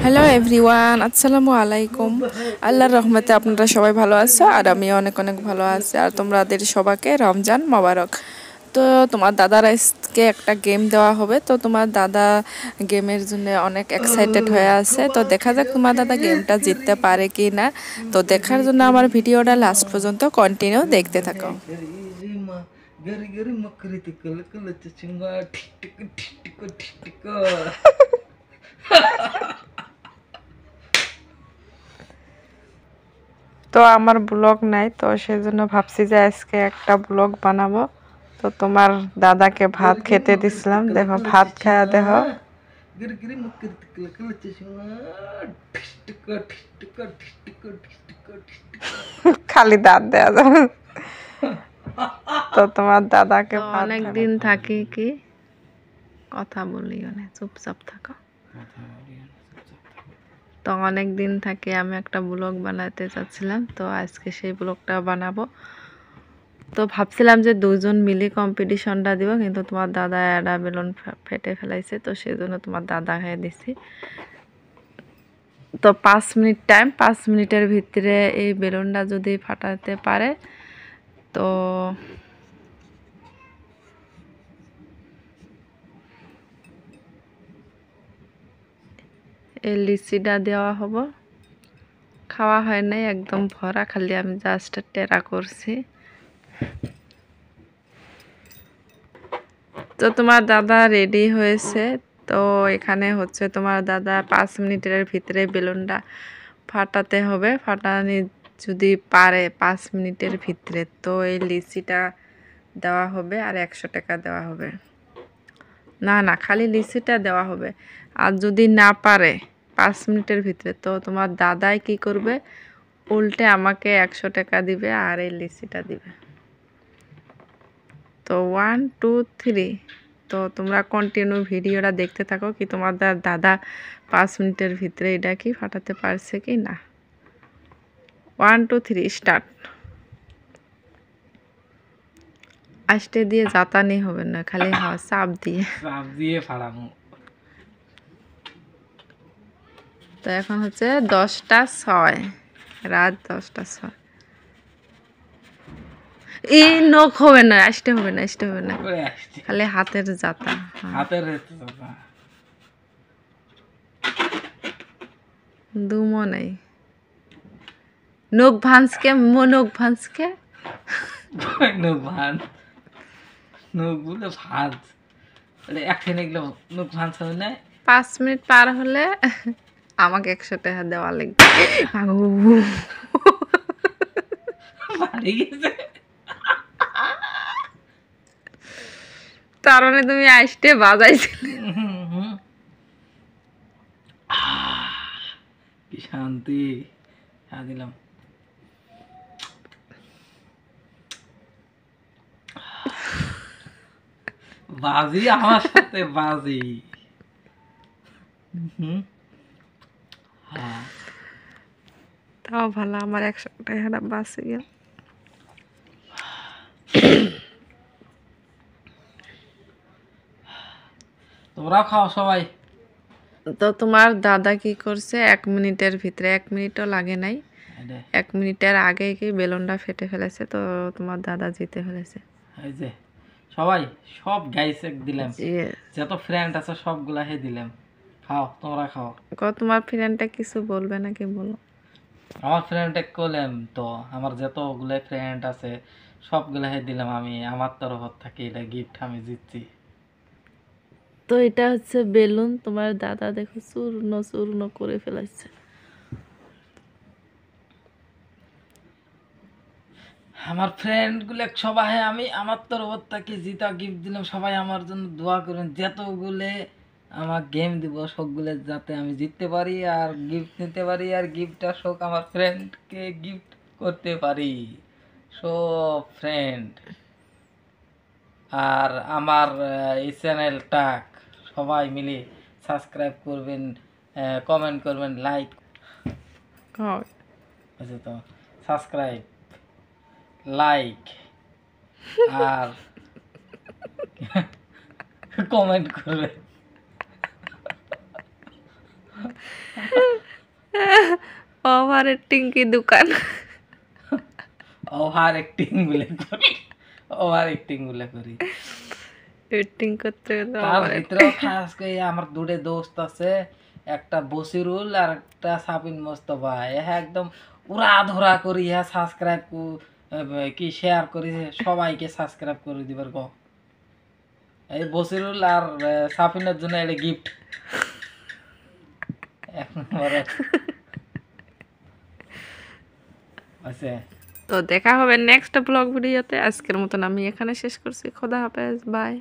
Hello everyone, আসসালামু আলাইকুম। আল্লাহর রহমতে আপনারা সবাই ভালো আছো, আর আমি অনেক অনেক ভালো আছি। আর তোমাদের সবাইকে রমজান মোবারক। তো তোমার দাদার আজকে একটা গেম দেওয়া হবে, তো তোমার দাদা গেমের জন্য অনেক এক্সাইটেড হয়ে আছে। তো দেখা যাক তোমার দাদা গেমটা জিততে পারে কি না। তো দেখার জন্য আমার ভিডিওটা লাস্ট পর্যন্ত কন্টিনিউ দেখতে থাকো। Gari gari makriti kala kala cacingga tika tika. তো আমার ব্লগ নাই, তো সেজন্য ভাবছি যে আজকে একটা ব্লগ বানাবো। তো তোমার দাদাকে ভাত খেতে দিছিলাম, দেখো ভাত খায়া দেখো। Gari gari makriti kala kala cacingga tika tika tika tika tika. খালি দাঁত দেয়া যাবে। তো তোমার দাদাকে অনেক দিন থাকি কি কথা বলিও না, চুপচাপ থাকো। তো অনেক দিন থেকে আমি একটা ব্লগ বানাতে চাচ্ছিলাম, তো আজকে সেই ব্লগটা বানাবো। তো ভাবছিলাম যে দুজন মিলে কম্পিটিশনটা দিব, কিন্তু তোমার দাদা একটা বেলুন ফেটে ফেলাইছে, তো সেই জন্য তোমার দাদা খেয়ে দিছি। তো 5 মিনিট টাইম, 5 মিনিটের ভিতরে এই বেলুনটা যদি ফাটাতে পারে তো এই লিচিটা দেওয়া হবো। খাওয়া হয় নাই, একদম ভরা, খালি আমি জাস্ট টেরা করছি। তো তোমার দাদা রেডি হয়েছে। তো এখানে হচ্ছে তোমার দাদা 5 মিনিটের ভিতরে বেলুনটা ফাটাতে হবে। ফাটানি যদি পারে 5 মিনিটের ভিতরে, তো এই লিচিটা দেওয়া হবে আর 100 টাকা দেওয়া হবে। না না, খালি লিচিটা দেওয়া হবে। আর যদি না পারে 5 মিনিটের ভিতরে, তো তোমার দাদাই কি করবে, উল্টে আমাকে 100 টাকা দিবে আর এই লিচিটা দিবে। তো 1 2 3। তো তোমরা কন্টিনিউ ভিডিওটা দেখতে থাকো কি তোমার দাদা 5 মিনিটের ভিতরে এটা কি ফাটাতে পারছে কি না। 1 2 3 স্টার্ট। আস্তে দিয়ে জাতানি হবে না, খালি চাপ দিয়ে ফাড়ামু। তো এখন হচ্ছে 10টা 6, রাত 10টা 6। এই নখ হবে না, আসতে হবে না, আসতে হবে না, খালি হাতের জাতা। হাতের দুমো নেই, নখ ভাঁজকে নখ ভাঁজকে নখ ভাঁজ, নখ গুলো ভাঁজ, একখানে এগুলো নখ ভাঁজ হবে না। 5 মিনিট পার হলে আমাকে 100 টাকা দেওয়া লাগবে। বাড়ি গেছে। তার মানে তুমি আসতে বাজাইছিলে। কি শান্তি। হ্যাঁ দিলাম। বাজি আমার সাথে বাজি। হ্যাঁ তাও ভালো, আমার 100 টাকা বাঁচে গেল। তোমরাও খাও সবাই। তো তোমার দাদা কি করছে, 1 মিনিটের ভিতরে, 1 মিনিটও লাগে নাই, 1 মিনিটের আগে কি বেলুনটা ফেটে ফেলেছে। তো তোমার দাদা জিতে ফেলেছে। এই যে সবাই, সব গাইস দিলাম, Yes. যত ফ্রেন্ড আছে সবগুলা হে দিলাম। খাও, তোমরা খাও। তোমার ফ্রেন্ডটা কিছু বলবে নাকি, বলো। আমার ফ্রেন্ডে কইলাম তো, আমার যতগুলো ফ্রেন্ড আছে সবগুলা হে দিলাম আমি, আমার তরফ থেকে এটা গিফট আমি জিতছি। তো এটা হচ্ছে বেলুন, তোমার দাদা দেখো চূর্ণ চূর্ণ করে ফেলেছে। আমার ফ্রেন্ড গুলো সবাই আমি আমার তরফ থেকে জিতা গিফট দিলাম। সবাই আমার জন্য দোয়া করেন, যতগুলো আমার গেম দিব সবগুলো যাতে আমি জিততে পারি আর গিফট নিতে পারি, আর গিফটটা সব আমার ফ্রেন্ডকে গিফট করতে পারি সব ফ্রেন্ড। আর আমার এই চ্যানেলটা সবাই মিলে সাবস্ক্রাইব করবেন, কমেন্ট করবেন, লাইক আছে তো, সাবস্ক্রাইব, লাইক আর কমেন্ট করবেন। ওভার অ্যাক্টিং কি দোকান? ওভার অ্যাক্টিং গুলো করি, ওভার অ্যাক্টিং গুলো করি। অ্যাক্টিং করতে তো তার ওভার ভিতরেও খাস করে আমার দুটো দোস্ত আছে, একটা বসিরুল আর একটা সাবিন মোস্তফা। হ্যাঁ একদম উড়া ধরা করি, হ্যাঁ সাবস্ক্রাইব কি শেয়ার করি, সবাইকে সাবস্ক্রাইব করে দিবার গো। এই বসিরুল আর সাফিনের জন্য এটা গিফট। এক নম্বর আছে। তো দেখা হবে নেক্সট ব্লগ ভিডিওতে। আজকের মতন আমি এখানে শেষ করছি। খোদা হাফেজ, বাই।